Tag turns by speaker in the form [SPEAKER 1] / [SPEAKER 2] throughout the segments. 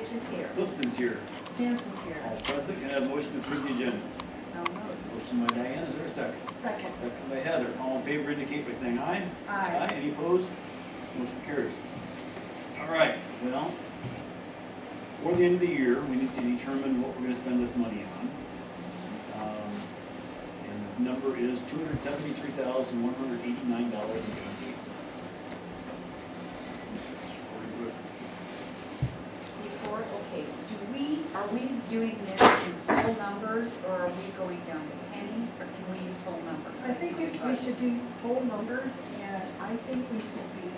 [SPEAKER 1] Fitch is here.
[SPEAKER 2] Clifton's here.
[SPEAKER 3] Stanson's here.
[SPEAKER 2] All present, can I have a motion to approve the agenda?
[SPEAKER 1] So moved.
[SPEAKER 2] Motion by Diane, is there a second?
[SPEAKER 3] Second.
[SPEAKER 2] Second by Heather. All in favor indicate by saying aye.
[SPEAKER 3] Aye.
[SPEAKER 2] Any opposed? Motion carries. All right, well, for the end of the year, we need to determine what we're gonna spend this money on. And the number is $273,189.28.
[SPEAKER 1] Before, okay, are we doing this in whole numbers, or are we going down to pennies, or can we use whole numbers?
[SPEAKER 3] I think we should do whole numbers, and I think we should be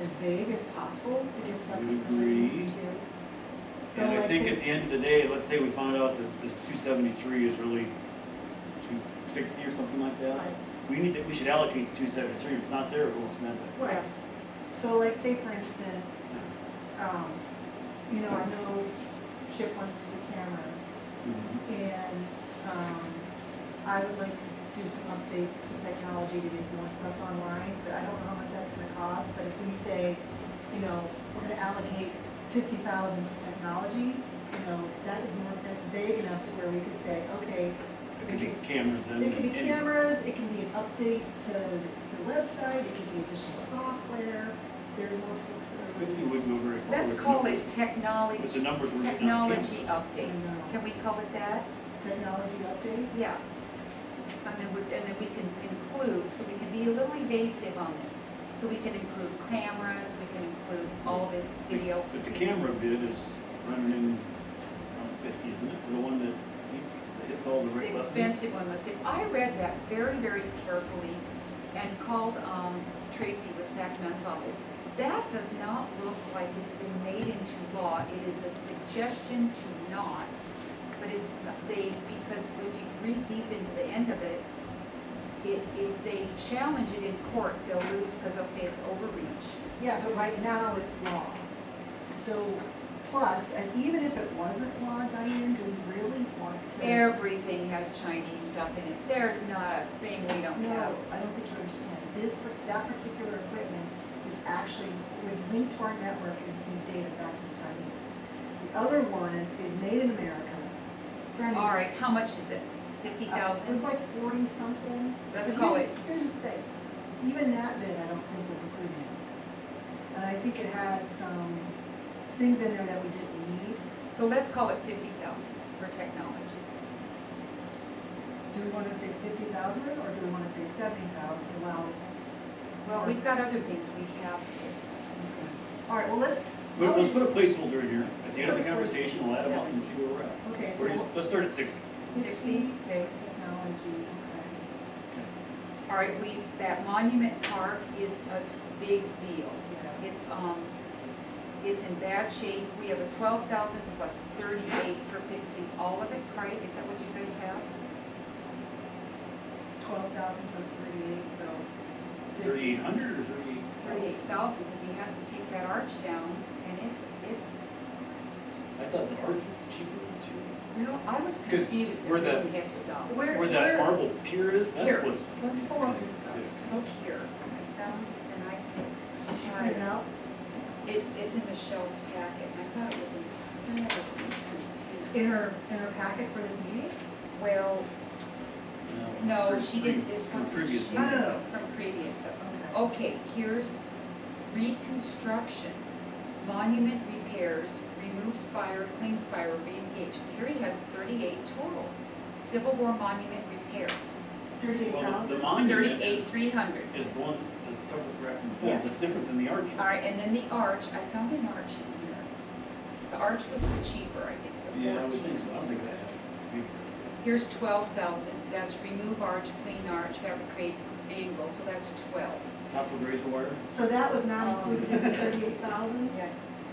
[SPEAKER 3] as vague as possible to give flexibility
[SPEAKER 2] agree.
[SPEAKER 3] to. So
[SPEAKER 2] And I
[SPEAKER 3] let's
[SPEAKER 2] think
[SPEAKER 3] say-
[SPEAKER 2] at the end of the day, let's say we found out that this 273 is really 260 or something like that.
[SPEAKER 3] Right.
[SPEAKER 2] We should allocate 273. If it's not there, we won't spend it.
[SPEAKER 3] Right.
[SPEAKER 1] Yes.
[SPEAKER 3] So like say for instance, you know, I know Chip wants to do cameras, and I would like to do some updates to technology to get more stuff online, but I don't know how much that's gonna cost, but if we say, you know, we're gonna allocate 50,000 to technology, you know, that's vague enough to where we could say, okay.
[SPEAKER 2] It could be cameras and.
[SPEAKER 3] It could be cameras, it can be an update to the website, it could be additional software, there's more flexibility.
[SPEAKER 2] 50 wouldn't go very far.
[SPEAKER 1] Let's
[SPEAKER 2] with the
[SPEAKER 1] call
[SPEAKER 2] numbers.
[SPEAKER 1] it technology.
[SPEAKER 2] With the numbers we're getting on
[SPEAKER 1] Technology
[SPEAKER 2] cameras.
[SPEAKER 1] updates.
[SPEAKER 3] I know.
[SPEAKER 1] Can we call it that?
[SPEAKER 3] Technology updates?
[SPEAKER 1] Yes. And then we can include, so we can be a little evasive on this. So we can include cameras, we can include all this video.
[SPEAKER 2] But the camera bid is running in around 50, isn't it? The one that hits all the right
[SPEAKER 1] The
[SPEAKER 2] buttons.
[SPEAKER 1] expensive one was, I read that very, very carefully and called Tracy with Sacramento's office. That does not look like it's been made into law. It is a suggestion to not, but it's, because if you read deep into the end of it, if they challenge it in court, they'll lose because they'll say it's overreach.
[SPEAKER 3] Yeah, but right now it's law. So, plus, and even if it wasn't law, Diane, do we really want to?
[SPEAKER 1] Everything has Chinese stuff in it. There's not a thing we don't
[SPEAKER 3] No,
[SPEAKER 1] have.
[SPEAKER 3] I don't think you understand. That particular equipment is actually, would link to our network and feed data back to the Chinese. The other one is made in America. Granted,
[SPEAKER 1] All right, how much is it?
[SPEAKER 3] It was
[SPEAKER 1] 50,000?
[SPEAKER 3] like 40 something.
[SPEAKER 1] Let's
[SPEAKER 3] But
[SPEAKER 1] call
[SPEAKER 3] here's-
[SPEAKER 1] it-
[SPEAKER 3] Here's the thing, even that bid I don't think was included in it. And I think it had some things in there that we didn't need.
[SPEAKER 1] So let's call it 50,000 for technology.
[SPEAKER 3] Do we wanna say 50,000 or do we wanna say 70,000?
[SPEAKER 1] Well, we've got other things we have.
[SPEAKER 3] All right, well, let's
[SPEAKER 2] Put a placeholder in here. At the end of the conversation, we'll add them up and see where we're at.
[SPEAKER 3] Okay,
[SPEAKER 2] Where do you-
[SPEAKER 3] so
[SPEAKER 2] Let's start at 60.
[SPEAKER 3] 60,
[SPEAKER 1] Okay.
[SPEAKER 3] technology, okay.
[SPEAKER 1] All right, that Monument Park is a big deal.
[SPEAKER 3] Yeah.
[SPEAKER 1] It's in bad shape. We have a 12,000 plus 38 for fixing all of it. Craig, is that what you guys have?
[SPEAKER 3] 12,000 plus 38, so
[SPEAKER 2] 3,800 or 38?
[SPEAKER 1] 38,000, because he has to take that arch down, and it's,
[SPEAKER 2] I thought the arch was cheaper too.
[SPEAKER 1] no, I was
[SPEAKER 2] 'Cause
[SPEAKER 1] confused
[SPEAKER 2] where
[SPEAKER 1] in
[SPEAKER 2] the-
[SPEAKER 1] reading his stuff.
[SPEAKER 2] Where that marble pier is, that's
[SPEAKER 1] Here.
[SPEAKER 2] what's.
[SPEAKER 3] Let's pull up his stuff.
[SPEAKER 2] fixed.
[SPEAKER 1] Look here, I found it, and it's,
[SPEAKER 3] Print it out.
[SPEAKER 1] it's in Michelle's packet, and I thought it was in,
[SPEAKER 3] In her packet for this meeting?
[SPEAKER 1] well, no,
[SPEAKER 2] from
[SPEAKER 1] she didn't, this
[SPEAKER 2] from
[SPEAKER 1] was
[SPEAKER 2] previous
[SPEAKER 1] she-
[SPEAKER 2] meeting.
[SPEAKER 3] Oh.
[SPEAKER 1] from previous stuff.
[SPEAKER 3] Okay.
[SPEAKER 1] Okay, here's reconstruction, monument repairs, remove spire, clean spire, re-engage. Here he has 38 total. Civil War monument repair,
[SPEAKER 2] Well, the
[SPEAKER 3] 38,000?
[SPEAKER 2] monument
[SPEAKER 1] 38,300.
[SPEAKER 2] is the one that's covered wrapped in film.
[SPEAKER 1] Yes.
[SPEAKER 2] It's different than the arch.
[SPEAKER 1] All right, and then the arch, I found an arch in here. The arch was the cheaper, I think, the
[SPEAKER 2] Yeah, I would
[SPEAKER 1] 14.
[SPEAKER 2] think so. I don't think that has to be.
[SPEAKER 1] Here's 12,000, that's remove arch, clean arch, fabricate angle, so that's 12.
[SPEAKER 2] Top of razor wire.
[SPEAKER 3] So that was not included in the 38,000?
[SPEAKER 1] Yeah.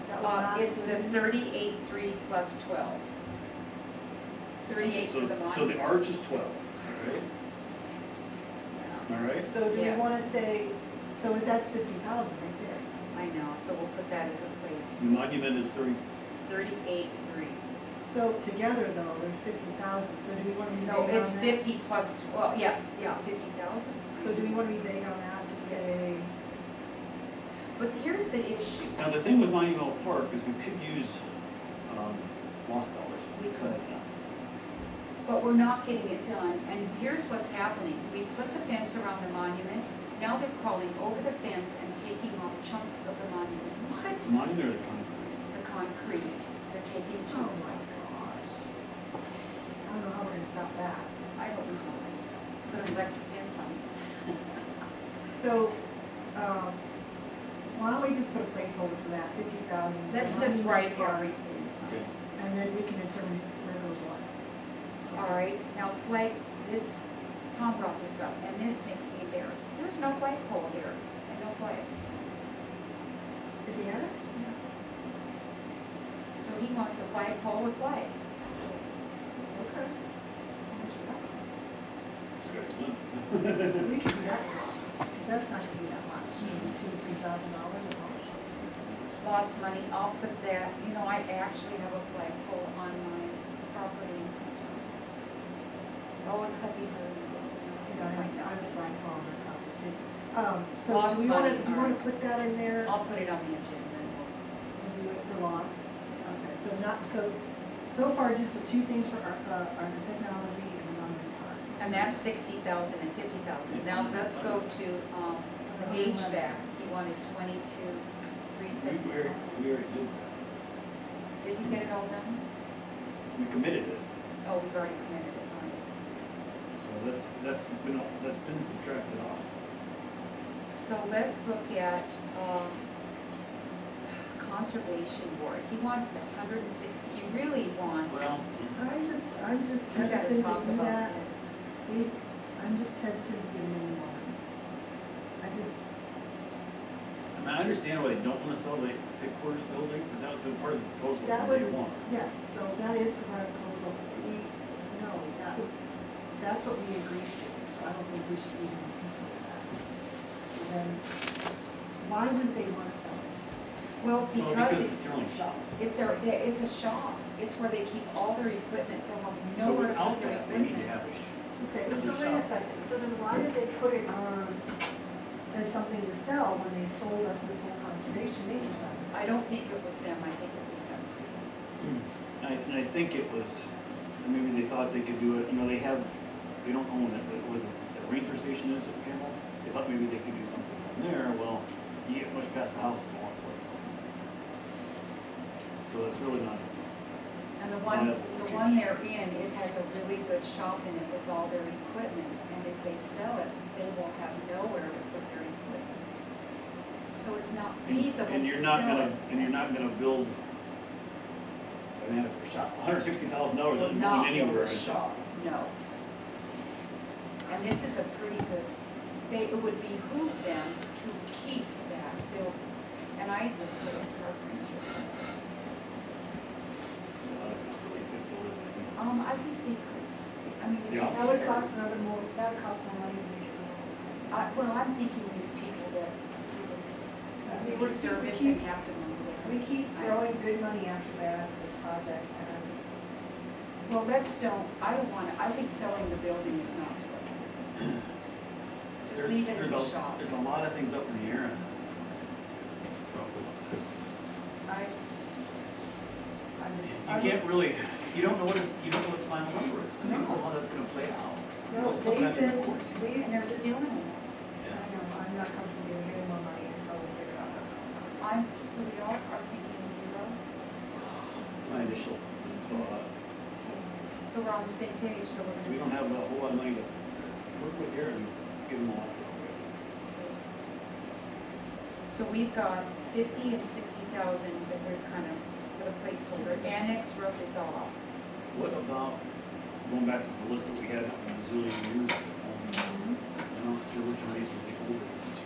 [SPEAKER 3] That was not
[SPEAKER 1] It's the
[SPEAKER 3] included?
[SPEAKER 1] 38,300 plus 12. 38 for the monument.
[SPEAKER 2] So the arch is 12, is that right?
[SPEAKER 1] Yeah.
[SPEAKER 2] Am I right?
[SPEAKER 3] So do we
[SPEAKER 1] Yes.
[SPEAKER 3] wanna say, so that's 50,000 right there?
[SPEAKER 1] I know, so we'll put that as a place,
[SPEAKER 2] The monument is 30.
[SPEAKER 1] 38,300.
[SPEAKER 3] So together though, they're 50,000, so do we wanna be vague
[SPEAKER 1] No,
[SPEAKER 3] on
[SPEAKER 1] it's
[SPEAKER 3] that?
[SPEAKER 1] 50 plus 12, yeah, 50,000.
[SPEAKER 3] So do we wanna be vague on that to say,
[SPEAKER 1] But here's the issue.
[SPEAKER 2] Now, the thing with Monumental Park is we could use lost dollars.
[SPEAKER 1] We could.
[SPEAKER 2] Yeah.
[SPEAKER 1] But we're not getting it done, and here's what's happening. We put the fence around the monument, now they're crawling over the fence and taking off chunks of the monument.
[SPEAKER 3] What?
[SPEAKER 2] The monument or the concrete?
[SPEAKER 1] The concrete, they're taking
[SPEAKER 3] Oh
[SPEAKER 1] chunks
[SPEAKER 3] my
[SPEAKER 1] off.
[SPEAKER 3] gosh. I don't know how we're gonna stop that.
[SPEAKER 1] I don't know how I stop, put an electric fence on it.
[SPEAKER 3] So, why don't we just put a placeholder for that, 50,000?
[SPEAKER 1] Let's just write everything.
[SPEAKER 2] Okay.
[SPEAKER 3] And then we can determine where those are.
[SPEAKER 1] All right, now Tom brought this up, and this makes me embarrassed. There's no flagpole here, and no flags.
[SPEAKER 3] At the annex?
[SPEAKER 1] So he wants a flagpole with flags.
[SPEAKER 3] Okay. How much would that cost?
[SPEAKER 2] Sky's the limit.
[SPEAKER 3] We could do that cost, because that's not gonna be that much, maybe $2,000 to $3,000 a month.
[SPEAKER 1] Lost money, I'll put that, I actually have a flagpole on my property in St. John. Oh, it's gonna be very.
[SPEAKER 3] Yeah, I have a flagpole on my property too. So
[SPEAKER 1] Lost
[SPEAKER 3] do we wanna,
[SPEAKER 1] money,
[SPEAKER 3] do you wanna put that in there?
[SPEAKER 1] I'll put it on the agenda.
[SPEAKER 3] We'll do it for lost. Okay, so far, just the two things for our the technology and the monument park.
[SPEAKER 1] And that's 60,000 and 50,000. Now, let's go to, the HVAC. He wanted 370.
[SPEAKER 2] We already did that.
[SPEAKER 1] Did we get it all done?
[SPEAKER 2] We committed it,
[SPEAKER 1] Oh, we've already committed it, all right.
[SPEAKER 2] so that's been subtracted off.
[SPEAKER 1] So let's look at, Conservation Board. He wants the 160, he really wants.
[SPEAKER 2] Well,
[SPEAKER 3] I'm just
[SPEAKER 1] We gotta
[SPEAKER 3] hesitant
[SPEAKER 1] talk
[SPEAKER 3] to do
[SPEAKER 1] about
[SPEAKER 3] that.
[SPEAKER 1] this.
[SPEAKER 3] I'm just hesitant to give them any more.
[SPEAKER 2] I understand why they don't wanna sell the headquarters building, but that was part of the proposal
[SPEAKER 3] That
[SPEAKER 2] from
[SPEAKER 3] was,
[SPEAKER 2] day one.
[SPEAKER 3] yes, so that is the right proposal. That's what we agreed to, so I don't think we should even consider that. And then, why wouldn't they wanna sell it?
[SPEAKER 1] Well, because
[SPEAKER 2] it's their only shop.
[SPEAKER 1] it's a shop. It's where they keep all their equipment. They'll have
[SPEAKER 2] So
[SPEAKER 1] nowhere to
[SPEAKER 2] without
[SPEAKER 1] put their
[SPEAKER 2] that, they need to
[SPEAKER 1] equipment.
[SPEAKER 2] have
[SPEAKER 3] Okay,
[SPEAKER 2] It's
[SPEAKER 3] so
[SPEAKER 2] a
[SPEAKER 3] wait a
[SPEAKER 2] shop.
[SPEAKER 3] second, so then why did they put it on as something to sell when they sold us this whole conservation nature center?
[SPEAKER 1] I don't think it was them. I think it was them.
[SPEAKER 2] And I think it was, maybe they thought they could do it, they don't own it, but where the ranger station is at Campbell, they thought maybe they could do something on there. Well, you get much past the house, it's a long foot. So that's really not,
[SPEAKER 1] And the one they're in has a really good shop in it with all their equipment. And if they sell it, they will have nowhere to put their equipment. So it's not feasible
[SPEAKER 2] and
[SPEAKER 1] to
[SPEAKER 2] you're
[SPEAKER 1] sell
[SPEAKER 2] not gonna,
[SPEAKER 1] it.
[SPEAKER 2] and you're not gonna build an adequate shop. $160,000 isn't
[SPEAKER 1] Not
[SPEAKER 2] going anywhere.
[SPEAKER 1] build a shop, no. And this is a pretty good, it would behoove them to keep that building. And I would put a park ranger.
[SPEAKER 2] That's not really fit for living.
[SPEAKER 1] I think they could,
[SPEAKER 2] Yeah.
[SPEAKER 3] That would cost more money to make it real.
[SPEAKER 1] well, I'm thinking these people that
[SPEAKER 3] mean,
[SPEAKER 1] do
[SPEAKER 3] we
[SPEAKER 1] service
[SPEAKER 3] keep-
[SPEAKER 1] and have to move there.
[SPEAKER 3] We keep throwing good money after bad for this project, and
[SPEAKER 1] Well, I don't want to, I think selling the building is not true. Just leave it as a shop.
[SPEAKER 2] There's a lot of things up in the air. And it's trouble. You can't really, you don't know what its final number is, because you don't know how that's gonna play out.
[SPEAKER 3] no,
[SPEAKER 2] It's still
[SPEAKER 3] they've
[SPEAKER 2] kind of in the
[SPEAKER 3] been,
[SPEAKER 2] courts.
[SPEAKER 1] And they're stealing us.
[SPEAKER 3] I know, I'm not comfortable giving any more money until we figure out what's going on.
[SPEAKER 1] So we all are thinking zero.
[SPEAKER 2] It's my initial thought.
[SPEAKER 1] So we're on the same page, so we're
[SPEAKER 2] We
[SPEAKER 1] gonna.
[SPEAKER 2] don't have a whole lot of money to work with here and give them all.
[SPEAKER 1] So we've got 50 and 60,000 that we're kind of put a placeholder. Annex roof is off.
[SPEAKER 2] What about, going back to the list that we had from a zillion years ago? I'm not sure which one of these is the older ones.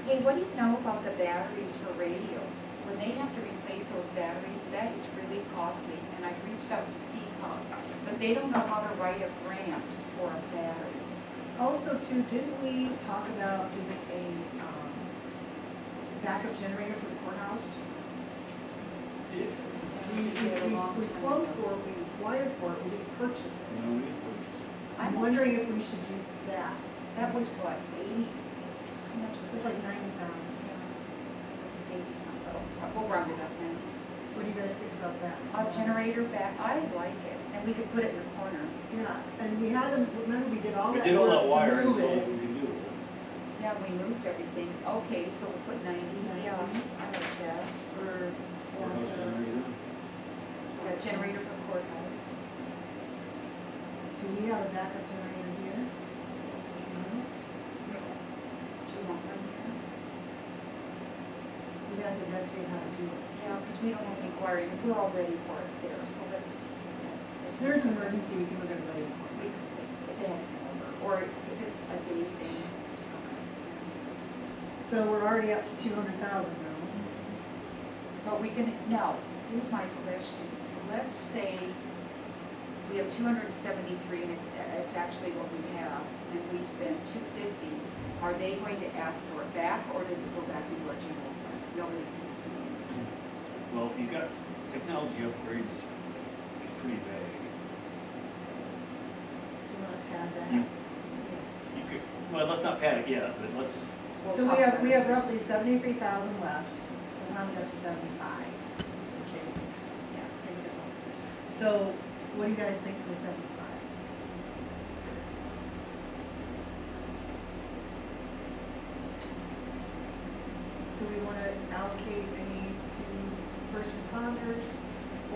[SPEAKER 1] Hey, what do you know about the batteries for radios? When they have to replace those batteries, that is really costly. And I reached out to CCOG, but they don't know how to write a grant for a battery.
[SPEAKER 3] Also too, didn't we talk about doing a backup generator for the courthouse?
[SPEAKER 2] Yeah.
[SPEAKER 3] We quote for it, we wired for it, we didn't purchase it.
[SPEAKER 2] No, we didn't purchase it.
[SPEAKER 3] I'm wondering if we should do that.
[SPEAKER 1] That was what, 80? How much was
[SPEAKER 3] It's
[SPEAKER 1] it?
[SPEAKER 3] like 90,000.
[SPEAKER 1] It was 80 something. We'll round it up now.
[SPEAKER 3] What do you guys think about that?
[SPEAKER 1] A generator back, I like it, and we could put it in the corner.
[SPEAKER 3] Yeah, and we had them, remember we did all
[SPEAKER 2] We
[SPEAKER 3] that
[SPEAKER 2] did all that
[SPEAKER 3] work
[SPEAKER 2] wire,
[SPEAKER 3] to
[SPEAKER 2] and
[SPEAKER 3] move
[SPEAKER 2] so
[SPEAKER 3] it.
[SPEAKER 2] we can do it.
[SPEAKER 1] Yeah, we moved everything. Okay, so we'll put 90, yeah, I like that. Or,
[SPEAKER 2] Courthouse generator.
[SPEAKER 1] generator for courthouse.
[SPEAKER 3] Do we have a backup generator here? No?
[SPEAKER 2] No.
[SPEAKER 1] Do you want one here?
[SPEAKER 3] We have to investigate how to do it.
[SPEAKER 1] Yeah, because we don't have any wiring, we're all ready for it there, so let's.
[SPEAKER 3] If there's an emergency, we can look at it later.
[SPEAKER 1] If they have to come over, or if it's a day thing.
[SPEAKER 3] So we're already up to 200,000 now.
[SPEAKER 1] But we can, now, here's my question. Let's say we have 273, and it's actually what we have, and we spend 250. Are they going to ask for it back, or does it go back into our general fund? Nobody seems to know this.
[SPEAKER 2] Well, you got technology upgrades, it's pretty vague.
[SPEAKER 3] You want to pad that?
[SPEAKER 2] You,
[SPEAKER 1] Yes.
[SPEAKER 2] you could, well, let's not pad it yet, but let's,
[SPEAKER 1] We'll
[SPEAKER 3] So
[SPEAKER 1] talk
[SPEAKER 3] we
[SPEAKER 1] about
[SPEAKER 3] have
[SPEAKER 1] it.
[SPEAKER 3] roughly 73,000 left. We'll round it up to 75, just in case things,
[SPEAKER 1] Yeah.
[SPEAKER 3] things are going. So what do you guys think for 75? Do we want to allocate any to first responders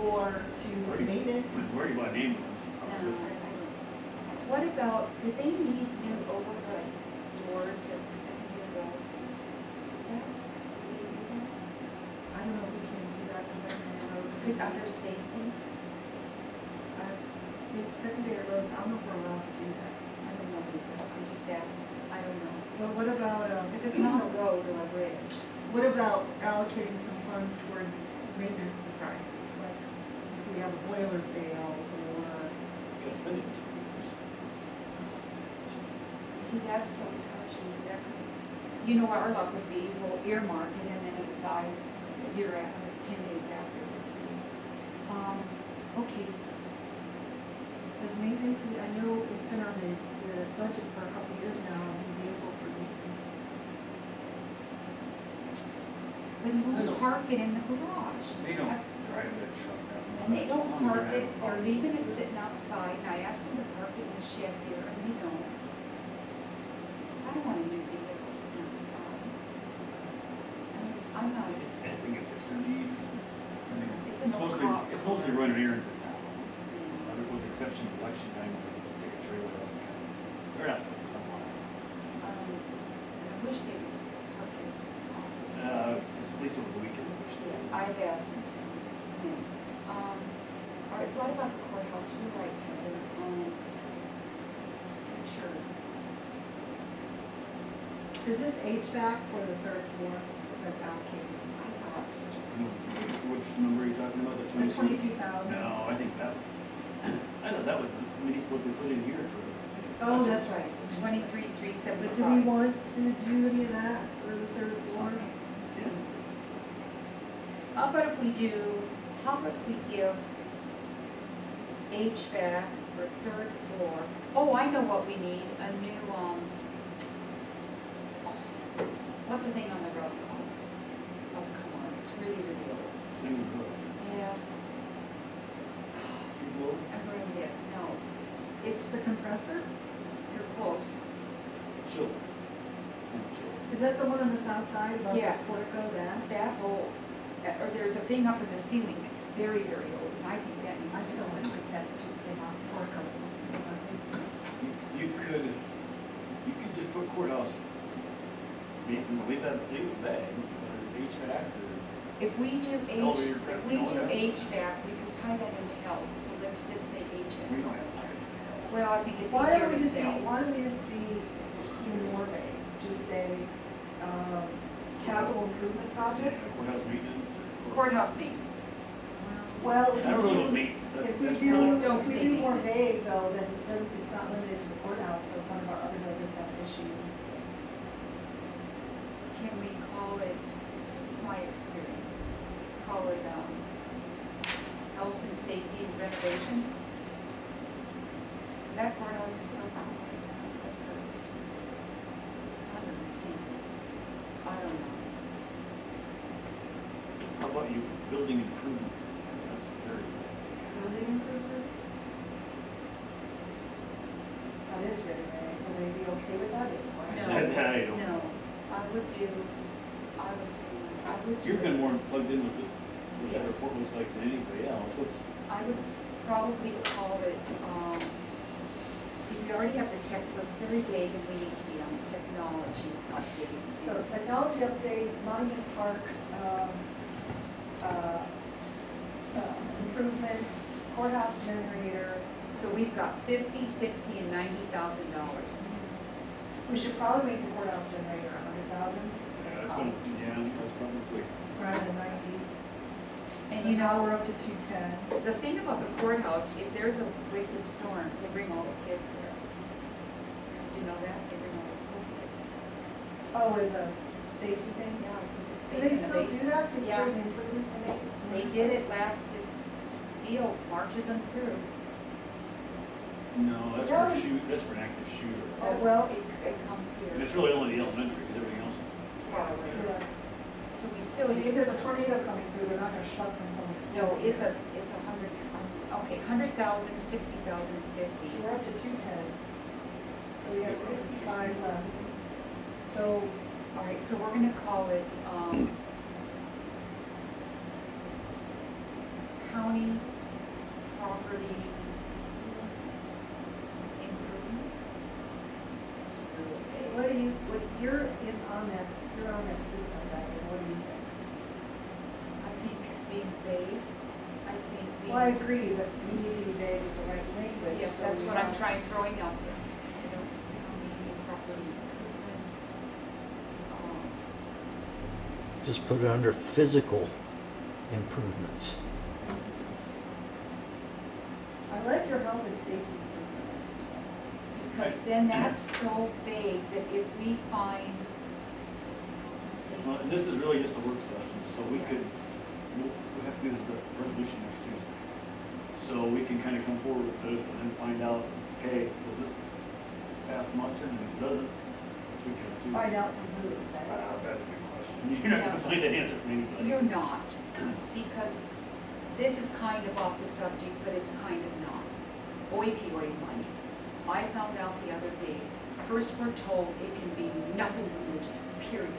[SPEAKER 3] or to maintenance?
[SPEAKER 2] we've already bought an ambulance.
[SPEAKER 1] No, I don't. What about, do they need new overhead doors at the secondary roads? Is that, do they do that?
[SPEAKER 3] I don't know if we can do that for secondary roads.
[SPEAKER 1] With under safety?
[SPEAKER 3] It's secondary roads, I don't know if we're allowed to do that.
[SPEAKER 1] I don't know either, I'm just asking, I don't know.
[SPEAKER 3] But what about,
[SPEAKER 1] Because it's not a road or a bridge.
[SPEAKER 3] what about allocating some funds towards maintenance surprises? Like if we have a boiler fail or,
[SPEAKER 2] You gotta spend it.
[SPEAKER 1] See, that's so touchy, that could, you know what our luck would be, we'll earmark it and then it would die a year after, 10 days after. Okay,
[SPEAKER 3] as maintenance, I know it's been on the budget for a couple of years now, a new vehicle for maintenance.
[SPEAKER 1] but you
[SPEAKER 2] I
[SPEAKER 1] won't
[SPEAKER 2] know.
[SPEAKER 1] park it in the garage.
[SPEAKER 2] They don't drive that truck that much.
[SPEAKER 1] And they
[SPEAKER 2] as
[SPEAKER 1] don't
[SPEAKER 2] long as
[SPEAKER 1] park
[SPEAKER 2] they're
[SPEAKER 1] it,
[SPEAKER 2] having
[SPEAKER 1] they're
[SPEAKER 2] problems
[SPEAKER 1] leaving it
[SPEAKER 2] with
[SPEAKER 1] sitting outside, and I asked them to park it in the shed there, and they don't. 'Cause I don't want a new vehicle sitting outside. I'm not,
[SPEAKER 2] I think if it's a needs, I mean,
[SPEAKER 1] It's an old cop
[SPEAKER 2] it's mostly
[SPEAKER 1] car.
[SPEAKER 2] running errands in town. With the exception of election time, when they take a trailer out and kind of, they're not putting club lines.
[SPEAKER 1] I wish they would park it in the office.
[SPEAKER 2] It's at least over the weekend.
[SPEAKER 1] Yes, I've asked him to, many times. All right, what about the courthouse? You're right, Kevin. Sure.
[SPEAKER 3] Is this HVAC for the third floor that's allocated?
[SPEAKER 1] I thought so.
[SPEAKER 2] Which number are you talking about, the
[SPEAKER 3] The
[SPEAKER 2] 22?
[SPEAKER 3] 22,000?
[SPEAKER 2] No, I think that, I thought that was the mini split they put in here for.
[SPEAKER 3] Oh, that's right.
[SPEAKER 1] 23,375.
[SPEAKER 3] But do we want to do any of that for the third floor?
[SPEAKER 1] How about if we do, how about if we give HVAC for third floor? Oh, I know what we need, a new, what's the thing on the roof called? Oh, come on, it's really, really old.
[SPEAKER 2] Thing of roof.
[SPEAKER 1] Yes.
[SPEAKER 2] Keep low.
[SPEAKER 1] I'm bringing it, no. It's,
[SPEAKER 3] The compressor?
[SPEAKER 1] you're close.
[SPEAKER 2] Chill. Chill.
[SPEAKER 3] Is that the one on the south side above the
[SPEAKER 1] Yes.
[SPEAKER 3] portico, that?
[SPEAKER 1] That's old. Or there's a thing up in the ceiling that's very, very old, and I think that needs.
[SPEAKER 3] I still want to take that stupid thing off the portico or something.
[SPEAKER 2] You could just put courthouse, leave it bag, whether it's HVAC or.
[SPEAKER 1] If we do
[SPEAKER 2] Elevator
[SPEAKER 1] if
[SPEAKER 2] craft,
[SPEAKER 1] we
[SPEAKER 2] all
[SPEAKER 1] do
[SPEAKER 2] that.
[SPEAKER 1] HVAC, we could tie that into health, so let's just say
[SPEAKER 2] We
[SPEAKER 1] HVAC.
[SPEAKER 2] don't have time.
[SPEAKER 1] Well, I think it's
[SPEAKER 3] Why
[SPEAKER 1] easier
[SPEAKER 3] don't we
[SPEAKER 1] to
[SPEAKER 3] just be,
[SPEAKER 1] sell.
[SPEAKER 3] why don't we just be even more vague? Just say, capital improvement projects?
[SPEAKER 2] Courthouse maintenance or.
[SPEAKER 1] Courthouse maintenance.
[SPEAKER 3] Well,
[SPEAKER 2] I don't really know maintenance, that's,
[SPEAKER 3] if we
[SPEAKER 2] that's
[SPEAKER 3] do,
[SPEAKER 2] really.
[SPEAKER 1] Don't
[SPEAKER 3] if we
[SPEAKER 1] say
[SPEAKER 3] do more
[SPEAKER 1] maintenance.
[SPEAKER 3] vague though, then it doesn't, it's not limited to the courthouse, so if one of our other buildings have an issue. So.
[SPEAKER 1] Can we call it, just my experience, call it, health and safety renovations? Cause that courthouse is so cool. That's perfect. I don't know.
[SPEAKER 2] How about you building improvements in there, that's very big.
[SPEAKER 3] Building improvements? That is very vague. Will they be okay with that is the question?
[SPEAKER 1] No.
[SPEAKER 2] That I don't.
[SPEAKER 1] No, I would do, I would do.
[SPEAKER 2] You've been more plugged in with what that
[SPEAKER 1] Yes.
[SPEAKER 2] report looks like than anybody else, what's,
[SPEAKER 1] I would probably call it, see, we already have the tech, we're very vague and we need to be on technology updates.
[SPEAKER 3] So technology updates, Monument Park, improvements, courthouse generator.
[SPEAKER 1] So we've got $50, $60, and $90,000.
[SPEAKER 3] We should probably make the courthouse generator $100,000. It's
[SPEAKER 2] yeah,
[SPEAKER 3] gonna
[SPEAKER 2] that's
[SPEAKER 3] cost,
[SPEAKER 2] gonna, yeah, that's probably.
[SPEAKER 3] rather than 90.
[SPEAKER 1] And
[SPEAKER 3] So
[SPEAKER 1] you
[SPEAKER 3] now
[SPEAKER 1] know,
[SPEAKER 3] we're up to 210.
[SPEAKER 1] the thing about the courthouse, if there's a wicked storm, they bring all the kids there. Do you know that? They bring all the school kids.
[SPEAKER 3] Oh, as a safety thing?
[SPEAKER 1] Yeah, because it's
[SPEAKER 3] Do
[SPEAKER 1] safe
[SPEAKER 3] they
[SPEAKER 1] in the
[SPEAKER 3] still
[SPEAKER 1] basement.
[SPEAKER 3] do that,
[SPEAKER 1] Yeah.
[SPEAKER 3] considering the improvements they make?
[SPEAKER 1] They did it this deal marches them through.
[SPEAKER 2] No, that's
[SPEAKER 3] That
[SPEAKER 2] for
[SPEAKER 3] was-
[SPEAKER 2] that's for an active shooter.
[SPEAKER 1] Oh, well, it comes
[SPEAKER 2] And
[SPEAKER 1] here.
[SPEAKER 2] it's really only the elementary, because everything else.
[SPEAKER 1] Far away.
[SPEAKER 3] Yeah.
[SPEAKER 1] So we still
[SPEAKER 3] I mean,
[SPEAKER 1] use.
[SPEAKER 3] if there's a
[SPEAKER 1] those.
[SPEAKER 3] tornado coming through, they're not gonna shut them from the school.
[SPEAKER 1] No, it's a hundred, okay, 100,000, 60,000, and 50.
[SPEAKER 3] So we're up to 210. So we have 65 left. So,
[SPEAKER 1] All right, so we're gonna call it, county property improvements.
[SPEAKER 3] what do you, you're on that system, Diane, what do you think?
[SPEAKER 1] I think being vague, I think being.
[SPEAKER 3] Well, I agree, but we need to be vague with the right language.
[SPEAKER 1] Yes,
[SPEAKER 3] so
[SPEAKER 1] that's
[SPEAKER 3] we
[SPEAKER 1] what I'm
[SPEAKER 3] don't-
[SPEAKER 1] throwing out there. You know, county property improvements.
[SPEAKER 4] Just put it under physical improvements.
[SPEAKER 3] I like your health and safety improvement.
[SPEAKER 1] Because then that's so vague that if we find, let's see.
[SPEAKER 2] Well, and this is really just a work session, so we could, we have to do this resolution next Tuesday. So we can kind of come forward with this and then find out, okay, does this pass the muster? And if it doesn't, we can Tuesday.
[SPEAKER 3] Find out from who, that's.
[SPEAKER 2] That's a good question. You're not gonna find that answer from anybody.
[SPEAKER 1] You're not, because this is kind of off the subject, but it's kind of not. Opioid money. I found out the other day, first we're told it can be nothing religious, period.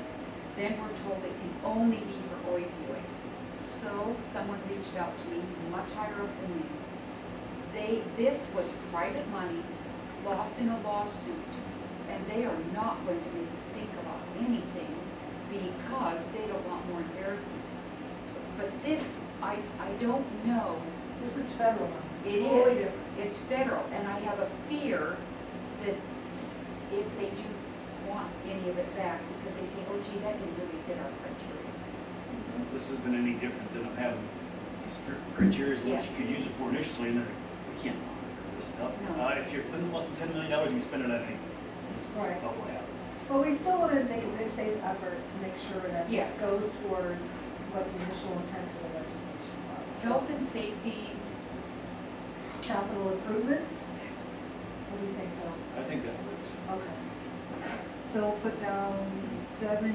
[SPEAKER 1] Then we're told it can only be for opioids. So someone reached out to me, much higher up than me. This was private money, lost in a lawsuit, and they are not going to make a stink about anything because they don't want more embarrassment. So, but this, I don't know.
[SPEAKER 3] This is federal money.
[SPEAKER 1] It
[SPEAKER 3] Totally
[SPEAKER 1] is,
[SPEAKER 3] different.
[SPEAKER 1] it's federal, and I have a fear that if they do want any of it back, because they say, oh gee, that didn't really fit our criteria.
[SPEAKER 2] This isn't any different than having these strict criteria, what you
[SPEAKER 1] Yes.
[SPEAKER 2] could use it for initially, and they're like, we can't monitor this stuff.
[SPEAKER 1] No.
[SPEAKER 2] If you're spending less than $10 million, you can spend it on anything. Which is
[SPEAKER 3] Right.
[SPEAKER 2] about what happened.
[SPEAKER 3] But we still want to make a good faith effort to make sure that
[SPEAKER 1] Yes.
[SPEAKER 3] this goes towards what the initial intent of the legislation was. So,
[SPEAKER 1] Health and safety,
[SPEAKER 3] capital improvements, what do you think, Phil?
[SPEAKER 2] I think that works.
[SPEAKER 3] Okay. So we'll put down 70,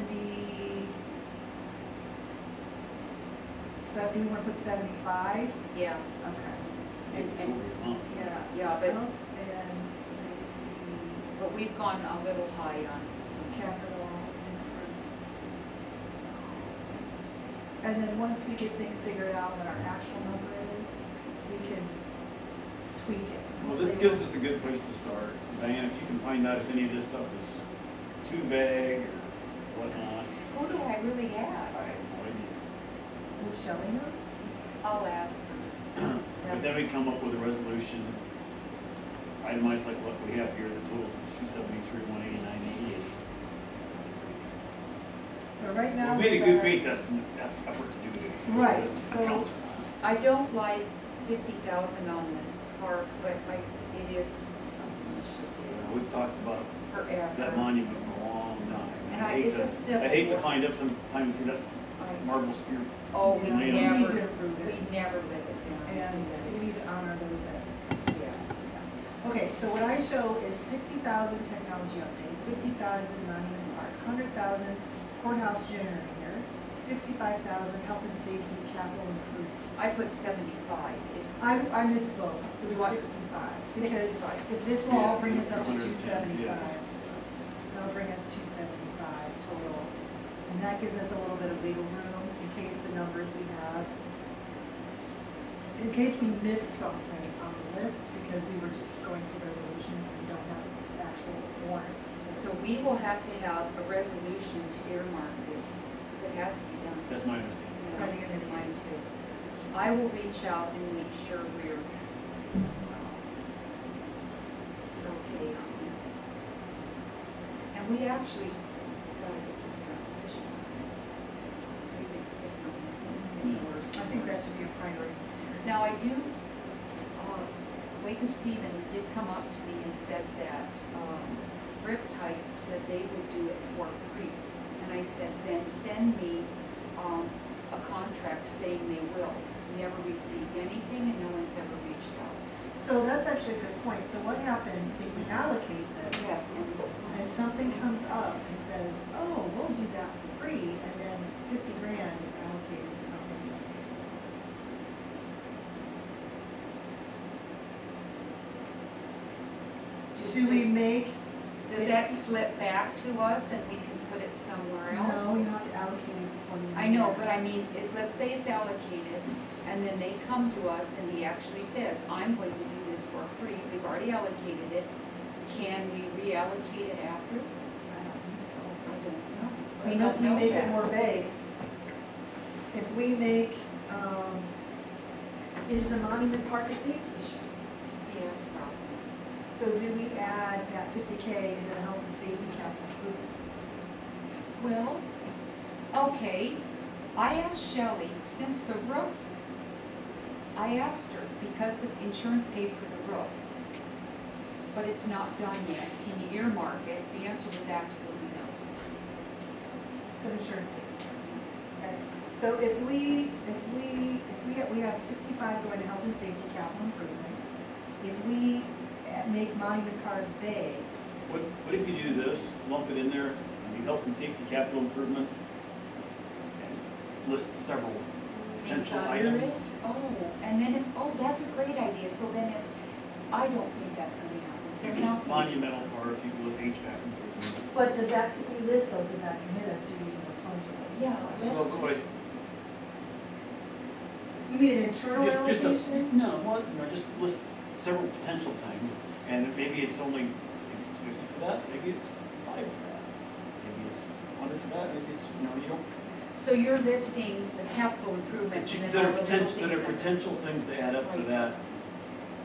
[SPEAKER 3] we want to put 75?
[SPEAKER 1] yeah,
[SPEAKER 3] Okay.
[SPEAKER 2] It's
[SPEAKER 1] and-
[SPEAKER 2] over your month.
[SPEAKER 3] Yeah.
[SPEAKER 1] Yeah, but-
[SPEAKER 3] Health and safety,
[SPEAKER 1] but we've gone a little high on some.
[SPEAKER 3] capital improvements. And then once we get things figured out, what our actual number is, we can tweak it.
[SPEAKER 2] Well, this gives us a good place to start. Diane, if you can find out if any of this stuff is too vague or whatnot,
[SPEAKER 1] Who do I really
[SPEAKER 2] I
[SPEAKER 1] ask?
[SPEAKER 2] have no idea.
[SPEAKER 3] Would Shelley know?
[SPEAKER 1] I'll ask.
[SPEAKER 2] But then we come up with a resolution, itemized like what we have here, the totals of 273, 189, 88.
[SPEAKER 3] So right now.
[SPEAKER 2] We made a
[SPEAKER 3] we've
[SPEAKER 2] good
[SPEAKER 3] got-
[SPEAKER 2] faith estimate, effort to do it.
[SPEAKER 3] Right,
[SPEAKER 2] Whether it's
[SPEAKER 3] so-
[SPEAKER 2] accounts or
[SPEAKER 1] I don't like 50,000 on the park, but it is something we should
[SPEAKER 2] not.
[SPEAKER 1] do
[SPEAKER 2] We've talked about
[SPEAKER 1] forever.
[SPEAKER 2] that monument for a long time.
[SPEAKER 1] And
[SPEAKER 2] I'd hate
[SPEAKER 1] it's a
[SPEAKER 2] to-
[SPEAKER 1] civil
[SPEAKER 2] I'd hate to
[SPEAKER 1] war.
[SPEAKER 2] find up sometime and see that
[SPEAKER 1] I-
[SPEAKER 2] marble spear.
[SPEAKER 1] Oh, we
[SPEAKER 3] Yeah, we
[SPEAKER 2] need
[SPEAKER 1] never,
[SPEAKER 3] to improve it.
[SPEAKER 1] we never live it down.
[SPEAKER 3] And we need to honor those that.
[SPEAKER 1] Yes.
[SPEAKER 3] Okay, so what I show is 60,000 technology updates, 50,000 monument park, 100,000 courthouse generator, 65,000, health and safety capital improvement.
[SPEAKER 1] I put 75, is,
[SPEAKER 3] I misspoke, it was
[SPEAKER 1] You want-
[SPEAKER 3] 65, because
[SPEAKER 1] 65.
[SPEAKER 3] if this will all bring us
[SPEAKER 2] Yeah,
[SPEAKER 3] up to
[SPEAKER 2] 110,
[SPEAKER 3] 275,
[SPEAKER 2] yes.
[SPEAKER 3] that'll bring us 275 total. And that gives us a little bit of wiggle room in case the numbers we have, in case we miss something on the list, because we were just going through resolutions and don't have actual warrants.
[SPEAKER 1] so we will have to have a resolution to earmark this, because it has to be done.
[SPEAKER 2] That's my understanding.
[SPEAKER 3] By the end of the year.
[SPEAKER 1] Mine too. I will reach out and make sure we're okay on this. And we actually gotta get this done, especially we've been sick on this and it's getting worse.
[SPEAKER 3] I
[SPEAKER 1] and
[SPEAKER 3] think that
[SPEAKER 1] worse.
[SPEAKER 3] should be a priority concern.
[SPEAKER 1] Now, I do, Clayton Stevens did come up to me and said that Riptide said they would do it for free. And I said, then send me a contract saying they will. Never received anything and no one's ever reached out.
[SPEAKER 3] So that's actually a good point. So what happens if we allocate this?
[SPEAKER 1] Yes,
[SPEAKER 3] And something comes up and says, oh, we'll do that for free, and then 50 grand is allocated to something that pays for it. Should we make?
[SPEAKER 1] Does that slip back to us and we can put it somewhere else?
[SPEAKER 3] No, you have to allocate it before you.
[SPEAKER 1] I know, but I mean, let's say it's allocated, and then they come to us and he actually says, I'm going to do this for free, we've already allocated it, can we reallocate it after?
[SPEAKER 3] I don't think so.
[SPEAKER 1] I don't know.
[SPEAKER 3] Unless we
[SPEAKER 1] don't know
[SPEAKER 3] make it
[SPEAKER 1] that.
[SPEAKER 3] more vague. If we make, is the monument park a safety issue?
[SPEAKER 1] Yes, probably.
[SPEAKER 3] So do we add that 50K into the health and safety capital improvements?
[SPEAKER 1] Well, okay, I asked Shelley, since the roof, I asked her, because the insurance paid for the roof, but it's not done yet, can you earmark it? The answer was absolutely no.
[SPEAKER 3] Because insurance paid. Okay. So if we have 65 going to health and safety capital improvements, if we make monument park vague,
[SPEAKER 2] What if you do this, lump it in there, do health and safety capital improvements, and list several
[SPEAKER 1] Things
[SPEAKER 2] potential
[SPEAKER 1] under
[SPEAKER 2] items?
[SPEAKER 1] it? Oh, and then if, oh, that's a great idea, so then if, I don't think that's gonna happen.
[SPEAKER 2] You
[SPEAKER 1] They're
[SPEAKER 2] can
[SPEAKER 1] not
[SPEAKER 2] list
[SPEAKER 1] gonna-
[SPEAKER 2] monumental park, you can list HVAC improvements.
[SPEAKER 3] but does that, if we list those, does that commit us to using those funds for those?
[SPEAKER 1] Yeah,
[SPEAKER 2] So
[SPEAKER 1] let's
[SPEAKER 2] of course,
[SPEAKER 3] You mean an internal
[SPEAKER 2] just
[SPEAKER 3] allocation?
[SPEAKER 2] no, what, just list several potential things, and maybe it's only, maybe it's 50 for that, maybe it's 5 for that, maybe it's 100 for that, maybe it's, you don't.
[SPEAKER 1] So you're listing the capital improvements and then all the little things.
[SPEAKER 2] That are potential things that add up to
[SPEAKER 1] Right.
[SPEAKER 2] that.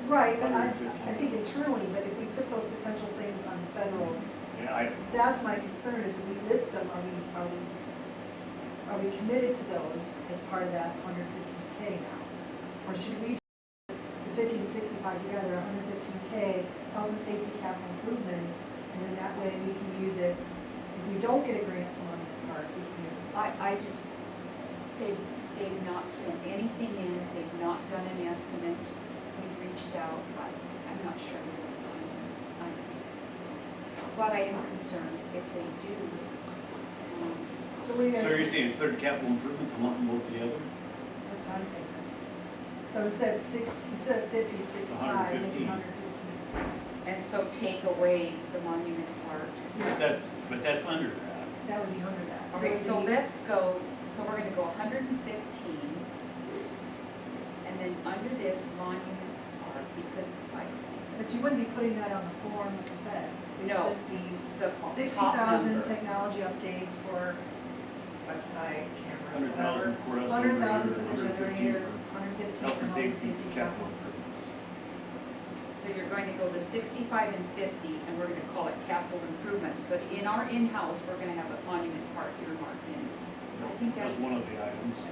[SPEAKER 3] Right, but I
[SPEAKER 2] 115.
[SPEAKER 3] think internally, but if we put those potential things on federal,
[SPEAKER 2] Yeah,
[SPEAKER 3] that's my concern, is when we list them, are we committed to those as part of that 115K now? Or should we, the 50 to 65 together, 115K, health and safety capital improvements, and then that way we can use it, if we don't get a grant from Monument Park, we can use it.
[SPEAKER 1] I just, they've not sent anything in, they've not done an estimate, we've reached out, I'm not sure. But I am concerned if they do.
[SPEAKER 3] So what do you guys?
[SPEAKER 2] so you're saying third capital improvements and lump them both together?
[SPEAKER 3] That's what I'm thinking. So instead of 50 and 65, maybe
[SPEAKER 2] 115.
[SPEAKER 3] 115.
[SPEAKER 1] And so take away the monument part.
[SPEAKER 3] Yeah,
[SPEAKER 2] But that's under that.
[SPEAKER 3] that would be under that.
[SPEAKER 1] Okay, so
[SPEAKER 3] it'd be-
[SPEAKER 1] let's go, so we're gonna go 115. And then under this monument part, because
[SPEAKER 3] But you wouldn't be putting that on the form with the feds. It
[SPEAKER 1] No.
[SPEAKER 3] would just be
[SPEAKER 1] the top
[SPEAKER 3] 60,000
[SPEAKER 1] number.
[SPEAKER 3] technology updates for website, cameras,
[SPEAKER 2] 100,000
[SPEAKER 3] whatever.
[SPEAKER 2] courthouse
[SPEAKER 3] 100,000
[SPEAKER 2] generator,
[SPEAKER 3] for the
[SPEAKER 2] 115
[SPEAKER 3] generator,
[SPEAKER 2] for
[SPEAKER 3] 115
[SPEAKER 2] health
[SPEAKER 3] for
[SPEAKER 2] and
[SPEAKER 3] health and
[SPEAKER 2] safety
[SPEAKER 3] safety
[SPEAKER 2] capital
[SPEAKER 3] capital.
[SPEAKER 2] improvements.
[SPEAKER 1] So you're going to go the 65 and 50, and we're gonna call it capital improvements, but in our in-house, we're gonna have a monument part earmarked in. I think
[SPEAKER 2] That's
[SPEAKER 1] that's,
[SPEAKER 2] one of the items.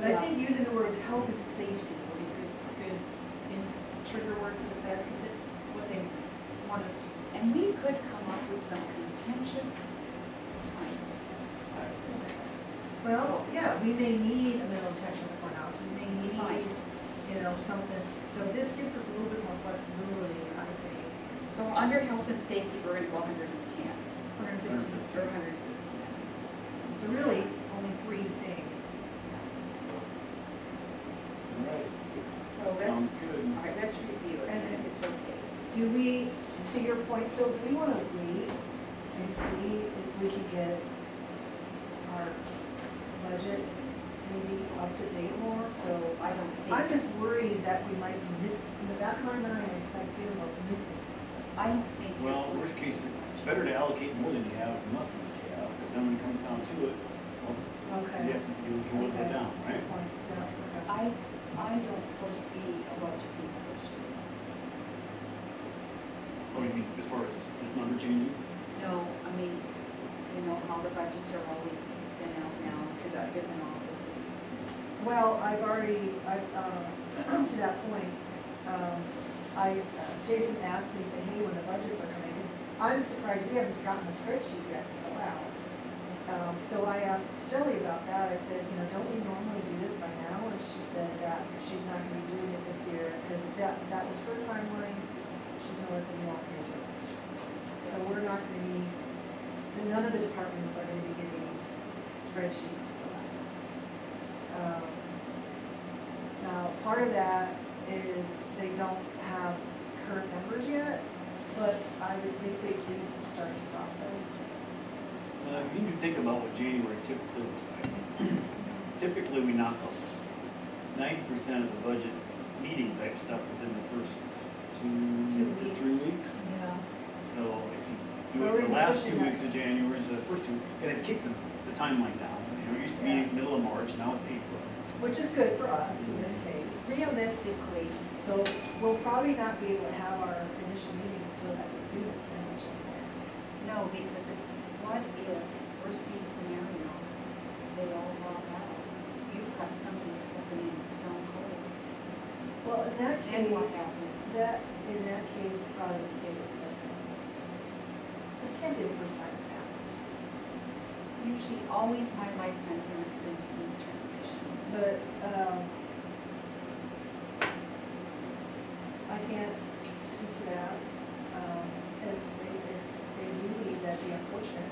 [SPEAKER 3] But I
[SPEAKER 1] Yeah.
[SPEAKER 3] think using the words health and safety will be a good trigger word for the feds, because that's what they want us to.
[SPEAKER 1] and we could come up with some contentious times.
[SPEAKER 3] Well, yeah, we may need a metal detector in the courthouse, we may
[SPEAKER 1] Right.
[SPEAKER 3] need, something, so this gives us a little bit more flexibility, I think.
[SPEAKER 1] So under health and safety, we're gonna go 110,
[SPEAKER 3] 115.
[SPEAKER 1] or 115.
[SPEAKER 3] So really, only 3 things.
[SPEAKER 2] All right,
[SPEAKER 1] So
[SPEAKER 2] sounds
[SPEAKER 1] let's,
[SPEAKER 2] good.
[SPEAKER 1] all right, let's review it,
[SPEAKER 3] And
[SPEAKER 1] and
[SPEAKER 3] then-
[SPEAKER 1] if it's okay.
[SPEAKER 3] Do we, to your point, Phil, do we wanna wait and see if we can get our budget maybe up to date more? So
[SPEAKER 1] I don't
[SPEAKER 3] I'm
[SPEAKER 1] think,
[SPEAKER 3] just worried that we might be missing, in the back of my mind, I just have a feeling we're missing something.
[SPEAKER 1] I don't think. it
[SPEAKER 2] Well,
[SPEAKER 1] would-
[SPEAKER 2] worst case, it's better to allocate more than you have than less than what you have, but then when it comes down to it, well,
[SPEAKER 3] Okay.
[SPEAKER 2] you have to, you can whittle it
[SPEAKER 3] Okay.
[SPEAKER 2] down, right?
[SPEAKER 3] Good point. Yeah, okay.
[SPEAKER 1] I don't foresee a budget being pushed.
[SPEAKER 2] Oh, you mean as far as this number changing?
[SPEAKER 1] No, I mean, you know how the budgets are always sent out now to the different offices.
[SPEAKER 3] Well, I've already, to that point, Jason asked me, said, hey, when the budgets are coming, 'cause I'm surprised we haven't gotten a spreadsheet yet to fill out. So I asked Shelley about that, I said, you know, don't we normally do this by now? And she said that she's not gonna be doing it this year, because that was her timeline, she's gonna let the new operator do it next year. So we're not gonna be, none of the departments are gonna be getting spreadsheets to fill out. Now, part of that is they don't have current numbers yet, but I would think they at least start the process.
[SPEAKER 2] You need to think about what January typically looks like. Typically, we knock out 90% of the budget meeting type stuff within the first 2 to 3 weeks.
[SPEAKER 1] Yeah.
[SPEAKER 2] So if you
[SPEAKER 3] So
[SPEAKER 2] do it
[SPEAKER 3] we're
[SPEAKER 2] the last
[SPEAKER 3] pushing
[SPEAKER 2] 2
[SPEAKER 3] that.
[SPEAKER 2] weeks of January instead of the first 2, and it kicked the timeline down. You know, it used to be
[SPEAKER 3] Yeah.
[SPEAKER 2] middle of March, now it's April.
[SPEAKER 3] Which is good for us in this case.
[SPEAKER 1] Realistically,
[SPEAKER 3] So we'll probably not be able to have our initial meetings till at the soonest then, which
[SPEAKER 1] no, because what if, worst case scenario, they all walk out? You've got somebody stepping in stone cold.
[SPEAKER 3] well, in that
[SPEAKER 1] Then what
[SPEAKER 3] case,
[SPEAKER 1] happens?
[SPEAKER 3] in that case, probably the state would step in. This can't be the first time it's happened.
[SPEAKER 1] Usually, always my lifetime here, it's been a smooth transition.
[SPEAKER 3] But, I can't speak to that. If they do leave, that'd be unfortunate.